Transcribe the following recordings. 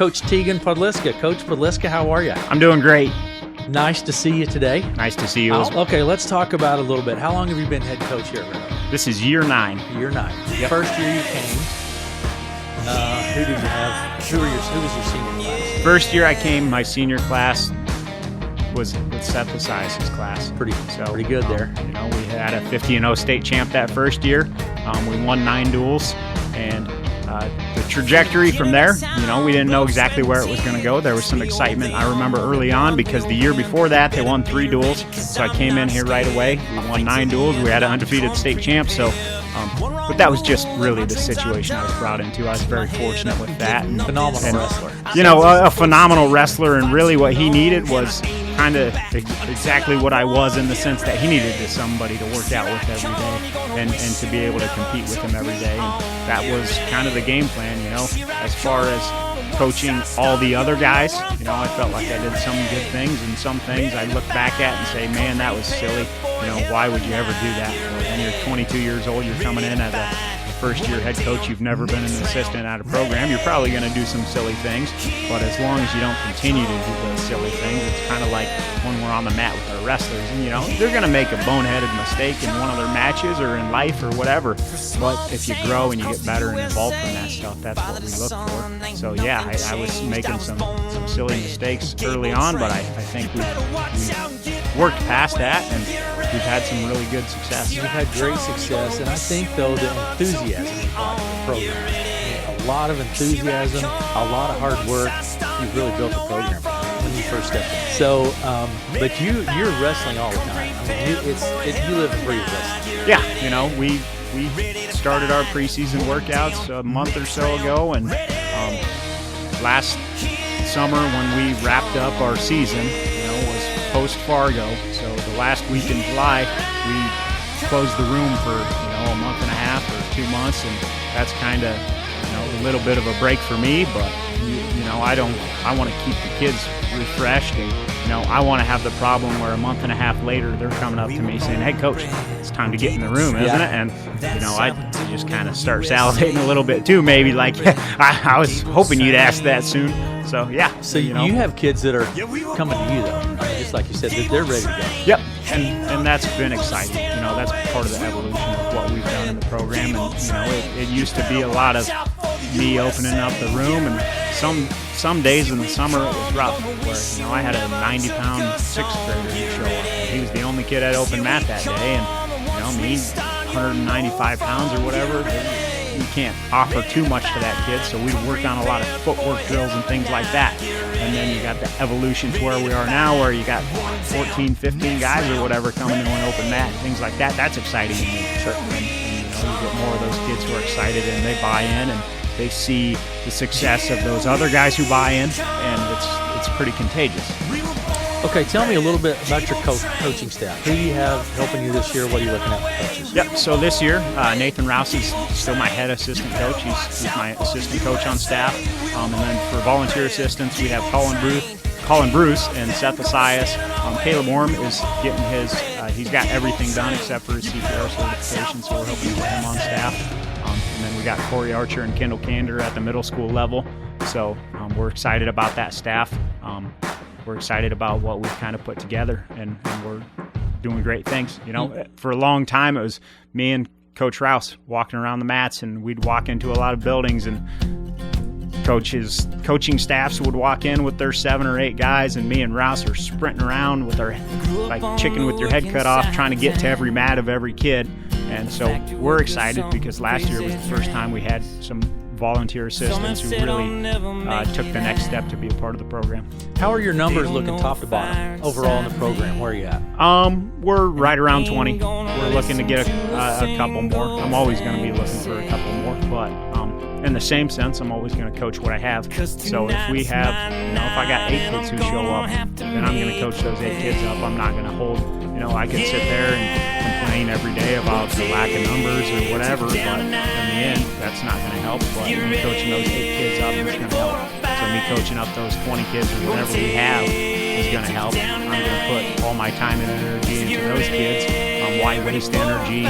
Coach Tegan Podliska. Coach Podliska, how are you? I'm doing great. Nice to see you today. Nice to see you as well. Okay, let's talk about it a little bit. How long have you been head coach here at Red Oak? This is year 9. Year 9. Yep. First year you came. Who did you have? Who was your senior class? First year I came, my senior class was with Seth Lasias' class. Pretty good there. We had a 50-0 state champ that first year. We won 9 duels, and the trajectory from there, we didn't know exactly where it was going to go. There was some excitement, I remember, early on, because the year before that they won 3 duels. So I came in here right away. We won 9 duels. We had an undefeated state champ. So, but that was just really the situation I was brought into. I was very fortunate with that. Phenomenal wrestler. A phenomenal wrestler, and really what he needed was kind of exactly what I was, in the sense that he needed somebody to work out with every day and to be able to compete with him every day. And that was kind of the game plan, as far as coaching all the other guys. I felt like I did some good things, and some things I look back at and say, man, that was silly. Why would you ever do that? When you're 22 years old, you're coming in as a first-year head coach, you've never been an assistant at a program, you're probably going to do some silly things, but as long as you don't continue to do those silly things, it's kind of like when we're on the mat with our wrestlers, and they're going to make a boneheaded mistake in one of their matches or in life or whatever, but if you grow and you get better and evolve from that stuff, that's what we look for. So yeah, I was making some silly mistakes early on, but I think we worked past that, and we've had some really good success. You've had great success, and I think, though, the enthusiasm you brought to the program, a lot of enthusiasm, a lot of hard work. You've really built the program when you first stepped in. So, but you're wrestling all the time. I mean, you live and breathe wrestling. Yeah, we started our preseason workouts a month or so ago, and last summer when we wrapped up our season, was post-Fargo. So the last week in July, we closed the room for a month and a half or 2 months, and that's kind of a little bit of a break for me. But I want to keep the kids refreshed, and I want to have the problem where a month and a half later they're coming up to me saying, "Hey, coach, it's time to get in the room, isn't it?" And I just kind of start salivating a little bit too, maybe like I was hoping you'd ask that soon. So yeah. So you have kids that are coming to you, though. Just like you said, they're ready to go. Yep, and that's been exciting. That's part of the evolution of what we've done in the program. And it used to be a lot of me opening up the room, and some days in the summer it was rough, where I had a 90-pound 6th grader show up. He was the only kid at open mat that day, and me, 195 pounds or whatever. You can't offer too much to that kid, so we work on a lot of footwork drills and things like that. And then you got the evolution to where we are now, where you got 14, 15 guys or whatever coming to an open mat, things like that. That's exciting to me. Sure. And you get more of those kids who are excited, and they buy in, and they see the success of those other guys who buy in, and it's pretty contagious. Okay, tell me a little bit about your coaching staff. Who do you have helping you this year? What are you looking at for coaches? Yep, so this year, Nathan Rouse is still my head assistant coach. He's my assistant coach on staff. And then for volunteer assistants, we have Colin Bruce and Seth Lasias. Caleb Worm is getting he's got everything done except for his CPR certification, so we're hoping to get him on staff. And then we got Corey Archer and Kendall Kander at the middle school level. So we're excited about that staff. We're excited about what we've kind of put together, and we're doing great things. For a long time, it was me and Coach Rouse walking around the mats, and we'd walk into a lot of buildings, and coaching staffs would walk in with their 7 or 8 guys, and me and Rouse are sprinting around with our, like chicken with your head cut off, trying to get to every mat of every kid. And so we're excited because last year was the first time we had some volunteer assistants who really took the next step to be a part of the program. How are your numbers looking top to bottom overall in the program? Where are you at? We're right around 20. We're looking to get a couple more. I'm always going to be looking for a couple more, but in the same sense, I'm always going to coach what I have. So if we have, if I got 8 kids who show up, then I'm going to coach those 8 kids up. I'm not going to hold, I could sit there and complain every day about the lack of numbers or whatever, but in the end, that's not going to help. But me coaching those 8 kids up is going to help. So me coaching up those 20 kids or whatever we have is going to help. I'm going to put all my time and energy into those kids. Why waste energy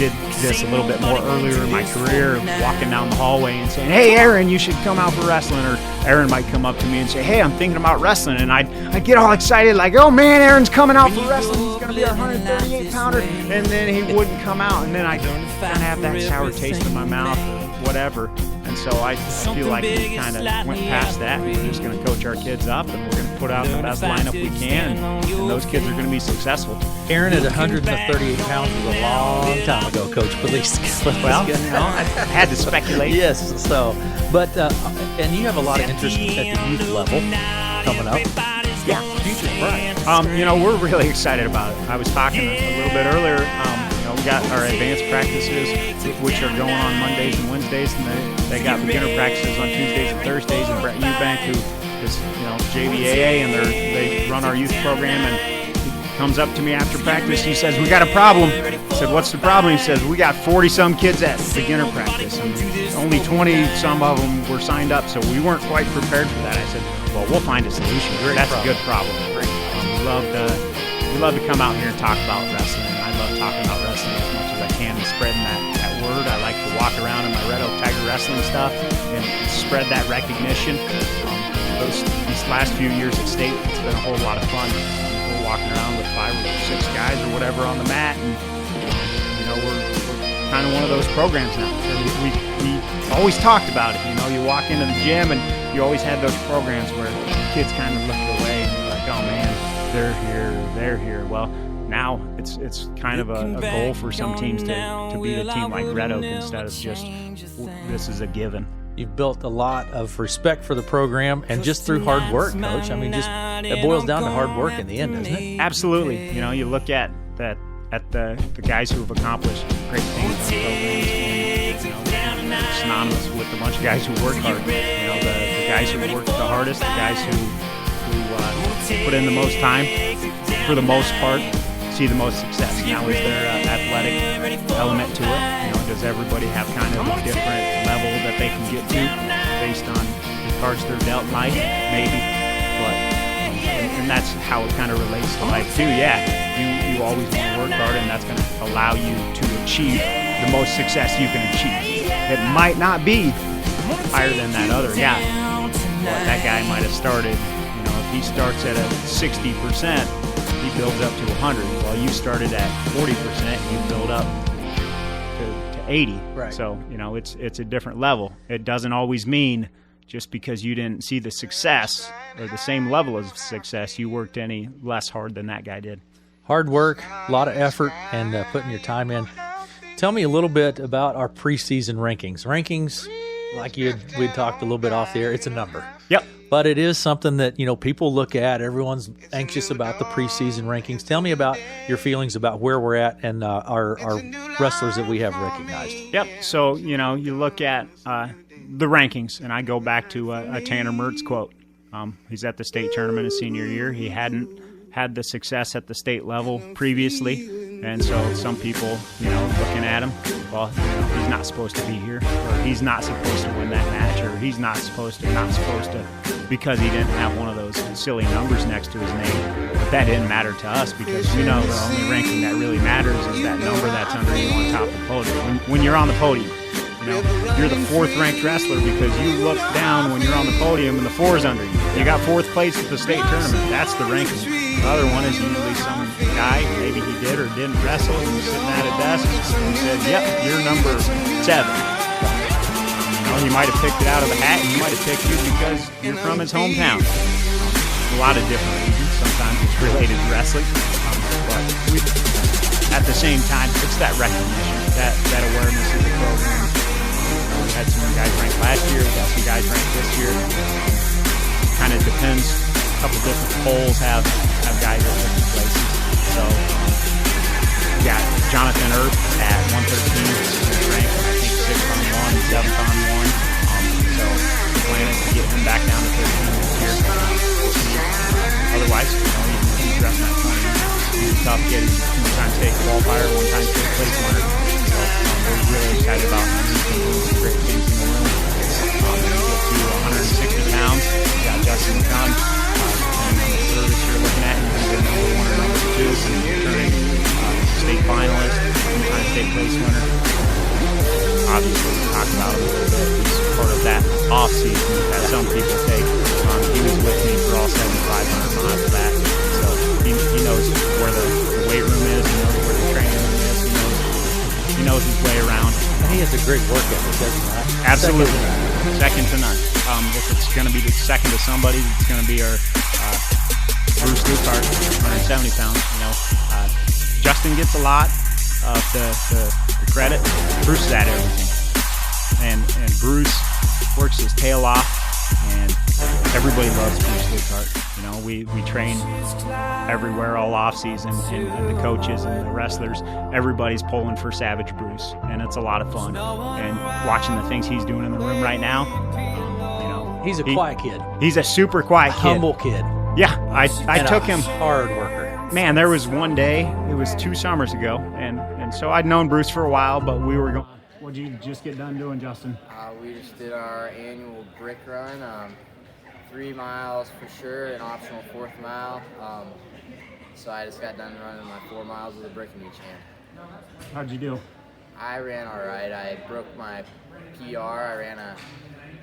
did this a little bit more earlier in my career, walking down the hallway and saying, "Hey, Aaron, you should come out for wrestling." Or Aaron might come up to me and say, "Hey, I'm thinking about wrestling." And I'd get all excited like, "Oh, man, Aaron's coming out for wrestling. He's going to be our 138-pounder." And then he wouldn't come out. And then I'd kind of have that sour taste in my mouth or whatever. And so I feel like we kind of went past that. We're just going to coach our kids up, and we're going to put out the best lineup we can, and those kids are going to be successful. Aaron at 138 pounds was a long time ago, Coach. Please. Well, I had to speculate. Yes. So, but and you have a lot of interest at the youth level coming up. Yeah, future's bright. We're really excited about it. I was talking a little bit earlier. We got our advanced practices, which are going on Mondays and Wednesdays, and they got beginner practices on Tuesdays and Thursdays. And Brett Eubank, who is JVAA, and they run our youth program, and he comes up to me after practice. He says, "We got a problem." I said, "What's the problem?" He says, "We got 40-some kids at beginner practice, and only 20-some of them were signed up, so we weren't quite prepared for that." I said, "Well, we'll find a solution. That's a good problem." We love to come out here and talk about wrestling. I love talking about wrestling as much as I can and spreading that word. I like to walk around in my Red Oak Tiger Wrestling stuff and spread that recognition. These last few years at state, it's been a whole lot of fun. We're walking around with 5 or 6 guys or whatever on the mat, and we're kind of one of those programs now. We always talked about it. You walk into the gym and you always had those programs where kids kind of looked away and you're like, "Oh man, they're here." Well, now it's kind of a goal for some teams to beat a team like Red Oak instead of just this is a given. You've built a lot of respect for the program, and just through hard work, Coach. I mean, it boils down to hard work in the end, doesn't it? Absolutely. You look at that at the guys who have accomplished great things in programs, and it's synonymous with a bunch of guys who work hard. The guys who work the hardest, the guys who put in the most time, for the most part, see the most success. Now, is there an athletic element to it? Does everybody have kind of a different level that they can get to based on the cards they're dealt in life? Maybe, but and that's how it kind of relates to life too. Yeah, you always want to work hard, and that's going to allow you to achieve the most success you can achieve. It might not be higher than that other guy, but that guy might have started. If he starts at a 60%, he builds up to 100. Well, you started at 40%, you build up to 80. Right. So, it's a different level. It doesn't always mean just because you didn't see the success or the same level of success, you worked any less hard than that guy did. Hard work, a lot of effort, and putting your time in. Tell me a little bit about our preseason rankings. Rankings, like we talked a little bit off the air, it's a number. Yep. But it is something that, people look at. Everyone's anxious about the preseason rankings. Tell me about your feelings about where we're at and our wrestlers that we have recognized. Yep. So, you look at the rankings, and I go back to a Tanner Mertz quote. He's at the state tournament his senior year. He hadn't had the success at the state level previously. And so some people, looking at him, well, he's not supposed to be here, or he's not supposed to win that match, or he's not supposed to, because he didn't have one of those silly numbers next to his name. But that didn't matter to us, because the only ranking that really matters is that number that's under you on top of the podium. When you're on the podium, you're the 4th ranked wrestler because you look down when you're on the podium and the 4 is under you. You got 4th place at the state tournament. That's the ranking. The other one is usually some guy, maybe he did or didn't wrestle, and he's sitting at a desk and said, "Yep, you're number 7. He might have picked it out of a hat, and he might have picked you because you're from his hometown. A lot of different reasons. Sometimes it's related to wrestling. But at the same time, it's that recognition, that awareness of the program. We had some guys ranked last year. We got some guys ranked this year. Kind of depends. A couple different polls have guys at different places. So we got Jonathan Earp at 113. He's ranked, I think, 6th on 1, 7th on 1. So we're planning to get him back down to 13 this year. Otherwise, he's dressing at 20. He's a tough kid. He's a 2-time state qualifier, 1-time state place winner. So we're really excited about him. He's been doing some great things in the room. When you get to 160 pounds, we got Justin McCunn. Depending on the service you're looking at, he's been number 1 or number 2. He's returning state finalist, 2-time state place winner. off season that some people take. He was with me for all 7,500 miles of that, so he knows where the weight room is, he knows where the training room is, he knows his way around. And he has a great work ethic, doesn't he? Absolutely, second to none. If it's going to be the second to somebody, it's going to be our Bruce Lukehart, 170 pounds. Justin gets a lot of the credit. Bruce is at everything, and Bruce works his tail off, and everybody loves Bruce Lukehart. We train everywhere all off season, and the coaches and the wrestlers, everybody's pulling for Savage Bruce, and it's a lot of fun. And watching the things he's doing in the room right now, he's a quiet kid. He's a super quiet kid, humble kid. Yeah, I took him. Hard worker. Man, there was one day, it was 2 summers ago, and so I'd known Bruce for a while, but we were going. What'd you just get done doing, Justin? We just did our annual brick run, 3 miles for sure, an optional 4th mile. So I just got done running my 4 miles with a brick in each hand. How'd you do? I ran all right. I broke my PR. I ran a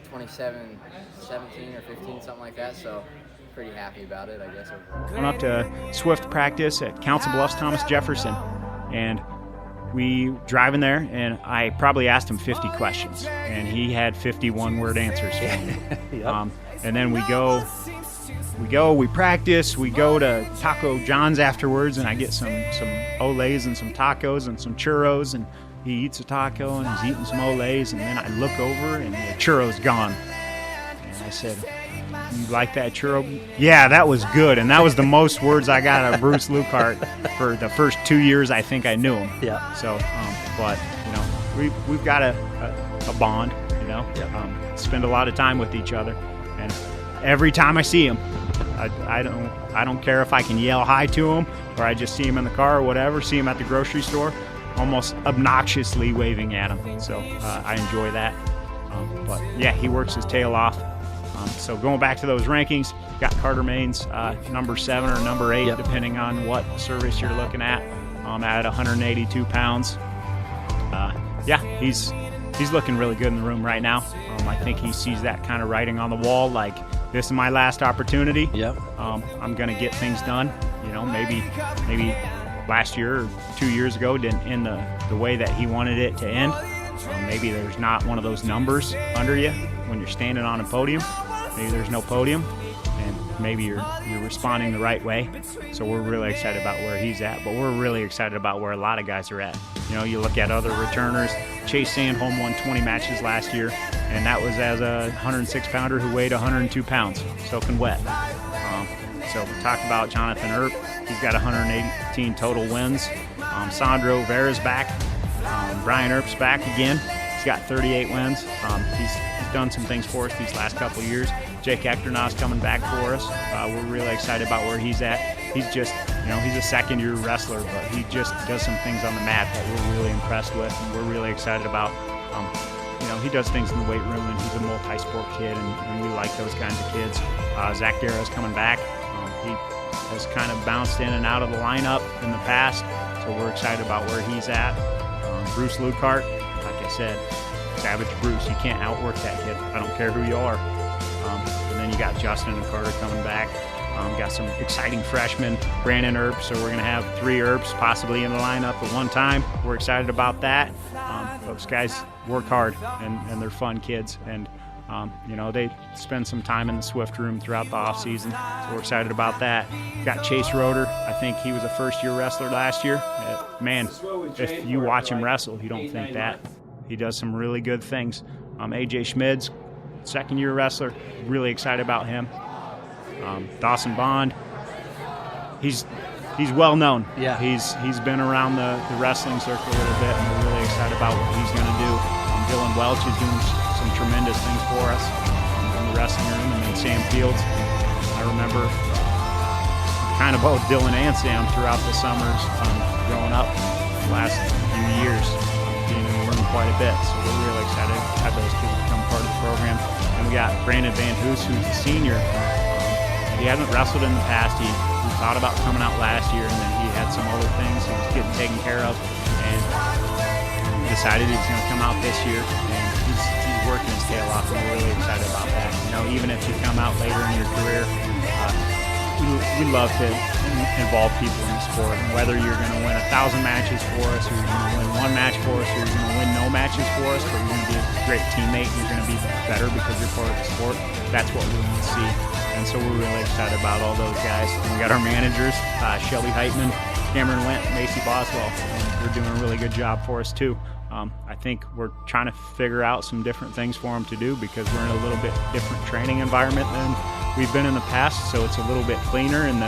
27, 17 or 15, something like that. So pretty happy about it, I guess. Went up to Swift practice at Council Bluffs Thomas Jefferson, and we driving there, and I probably asked him 50 questions, and he had 51-word answers for me. Yep. And then we practice, we go to Taco John's afterwards, and I get some Olays and some tacos and some churros, and he eats a taco and he's eating some Olays, and then I look over and the churro's gone. And I said, "You like that churro?" "Yeah, that was good." And that was the most words I got out of Bruce Lukehart for the first 2 years I think I knew him. Yeah. So, but we've got a bond. Yep. Spend a lot of time with each other, and every time I see him, I don't care if I can yell hi to him or I just see him in the car or whatever. See him at the grocery store, almost obnoxiously waving at him. So I enjoy that. But yeah, he works his tail off. So going back to those rankings, got Carter Maines number 7 or number 8, Yep. depending on what service you're looking at 182 pounds. He's looking really good in the room right now. I think he sees that kind of writing on the wall, like, this is my last opportunity. Yep. I'm going to get things done. Maybe last year or 2 years ago didn't end the way that he wanted it to end. Maybe there's not one of those numbers under you when you're standing on a podium. Maybe there's no podium, and maybe you're responding the right way. So we're really excited about where he's at, but we're really excited about where a lot of guys are at. You look at other returners. Chase Sandholm won 20 matches last year, and that was as a 106-pounder who weighed 102 pounds, soaking wet. So we talked about Jonathan Earp. He's got 118 total wins. Sandro Vera's back. Brian Earp's back again. He's got 38 wins. He's done some things for us these last couple of years. Jake Ecternau's coming back for us. We're really excited about where he's at. He's just, he's a second-year wrestler, but he just does some things on the mat that we're really impressed with, and we're really excited about. He does things in the weight room, and he's a multi-sport kid, and we like those kinds of kids. Zach Darrow's coming back. He has kind of bounced in and out of the lineup in the past, so we're excited about where he's at. Bruce Lukehart, like I said, Savage Bruce. You can't outwork that kid. I don't care who you are. And then you got Justin and Carter coming back. Got some exciting freshmen, Brandon Earp, so we're going to have 3 Earps possibly in the lineup at one time. We're excited about that. Those guys work hard, and they're fun kids. And, they spend some time in the Swift room throughout the offseason, so we're excited about that. Got Chase Roeder. I think he was a first-year wrestler last year. Man, if you watch him wrestle, you don't think that. He does some really good things. AJ Schmids, second-year wrestler. Really excited about him. Dawson Bond, he's well known. Yeah. He's been around the wrestling circle a little bit, and we're really excited about what he's going to do. Dylan Welch is doing some tremendous things for us in the wrestling room, and then Sam Fields. I remember kind of both Dylan and Sam throughout the summers growing up the last few years, being in the room quite a bit. So we're really excited to have those kids become part of the program. And we got Brandon Van Hoos, who's a senior. He hasn't wrestled in the past. He thought about coming out last year, and then he had some other things he was getting taken care of, and decided he was going to come out this year. And he's he's working his tail off, and we're really excited about that. You know, even if you come out later in your career, we love to involve people in the sport. And whether you're going to win 1,000 matches for us, or you're going to win one match for us, or you're going to win no matches for us, but you're going to be a great teammate and you're going to be better because you're part of the sport, that's what we want to see. And so we're really excited about all those guys. And we got our managers, Shelby Heitman, Cameron Went, Macy Boswell, and they're doing a really good job for us too. I think we're trying to figure out some different things for them to do because we're in a little bit different training environment than we've been in the past, so it's a little bit cleaner, and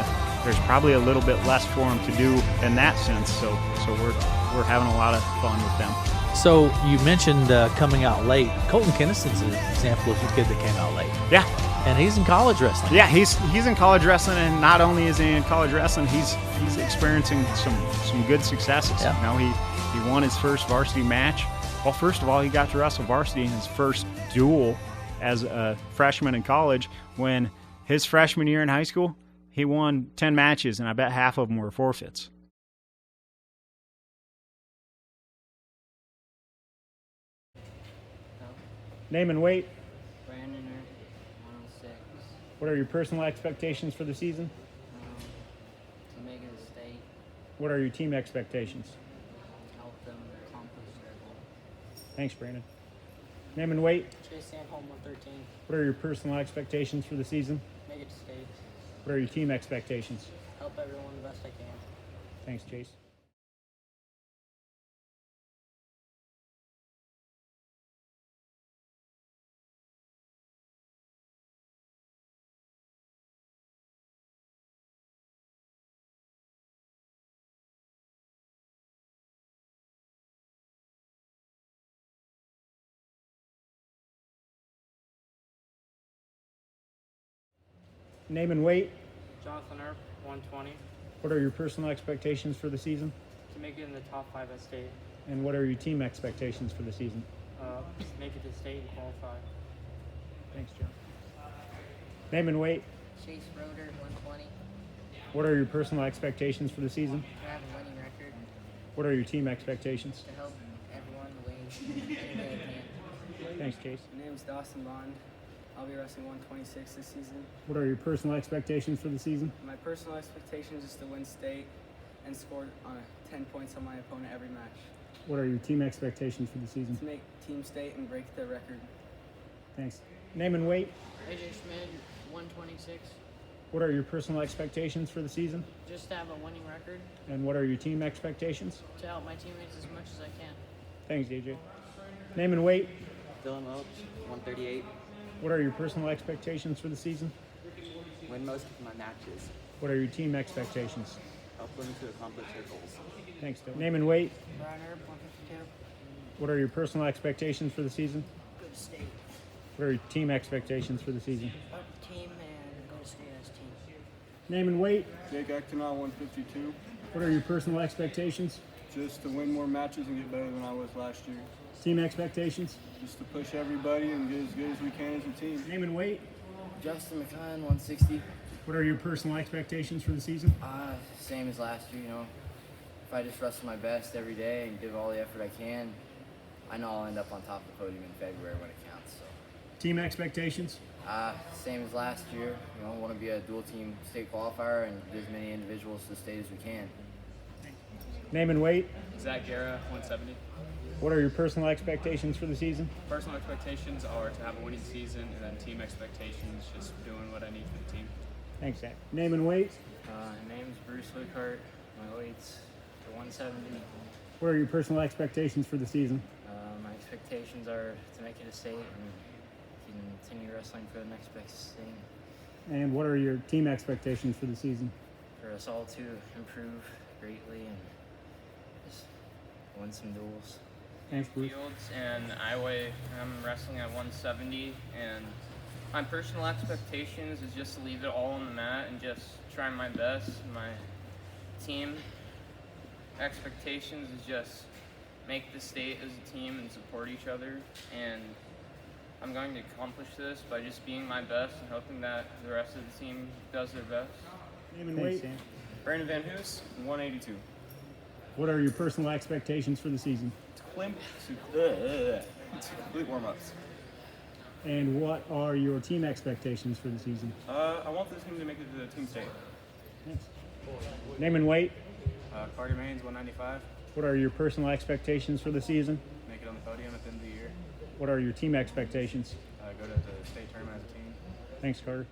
there's probably a little bit less for them to do in that sense. So we're having a lot of fun with them. So you mentioned coming out late. Colton Kennison's an example of a kid that came out late. Yeah. And he's in college wrestling. Yeah, he's in college wrestling, and not only is he in college wrestling, he's experiencing some good successes. Yeah. You know, he won his first varsity match. Well, first of all, he got to wrestle varsity in his first duel as a freshman in college. When his freshman year in high school, he won 10 matches, and I bet half of them were forfeits. Name and weight. Brandon Earp, 106. What are your personal expectations for the season? To make it a state, What are your team expectations? help them accomplish their goal. Thanks, Brandon. Name and weight. Chase Sandholm, 113. What are your personal expectations for the season? Make it to state. What are your team expectations? Help everyone the best I can. Thanks, Chase. Name and weight. Jonathan Earp, 120. What are your personal expectations for the season? To make it in the top 5 at state. And what are your team expectations for the season? Make it to state and qualify. Thanks, John. Name and weight. Chase Roeder, 120. What are your personal expectations for the season? To have a winning record. What are your team expectations? To help everyone win any way I can. Thanks, Chase. My name's Dawson Bond. I'll be wrestling 126 this season. What are your personal expectations for the season? My personal expectations is to win state and score 10 points on my opponent every match. What are your team expectations for the season? To make team state and break the record. Thanks. Name and weight. AJ Schmidt, 126. What are your personal expectations for the season? Just to have a winning record, And what are your team expectations? to help my teammates as much as I can. Thanks, AJ. Name and weight. Dylan Welch, 138. What are your personal expectations for the season? Win most of my matches. What are your team expectations? Help them to accomplish their goals. Thanks, Dylan. Name and weight. Brian Earp, 152. What are your personal expectations for the season? Go to state. What are your team expectations for the season? Help the team and go to state as a team. Name and weight. Jake Ektonaw, 152. What are your personal expectations? Just to win more matches and get better than I was last year. Team expectations? Just to push everybody and get as good as we can as a team. Name and weight. Justin McCunn, 160. What are your personal expectations for the season? Same as last year, you know. If I just wrestle my best every day and give all the effort I can, I know I'll end up on top of the podium in February when it counts. So, Team expectations? same as last year. You know, want to be a dual team state qualifier and get as many individuals to the state as we can. Name and weight. Zach Guerra, 170. What are your personal expectations for the season? Personal expectations are to have a winning season, and then team expectations, just doing what I need for the team. Thanks, Zach. Name and weight. My name's Bruce Wickhart. My weight's 170. What are your personal expectations for the season? My expectations are to make it a state and continue wrestling for the next best thing. And what are your team expectations for the season? For us all to improve greatly and just win some duels. Thanks, Bruce. Fields, and I'm wrestling at 170, and my personal expectations is just to leave it all on the mat and just try my best. My team expectations is just make the state as a team and support each other, and I'm going to accomplish this by just being my best and hoping that the rest of the team does their best. Name and weight. Brandon Van Hoos, 182. What are your personal expectations for the season? To complete warm-ups. And what are your team expectations for the season? I want this team to make it to the team state. Thanks. Name and weight. Carter Maines, 195. What are your personal expectations for the season? Make it on the podium at the end of the year. What are your team expectations? Go to the state tournament as a team. Thanks, Carter.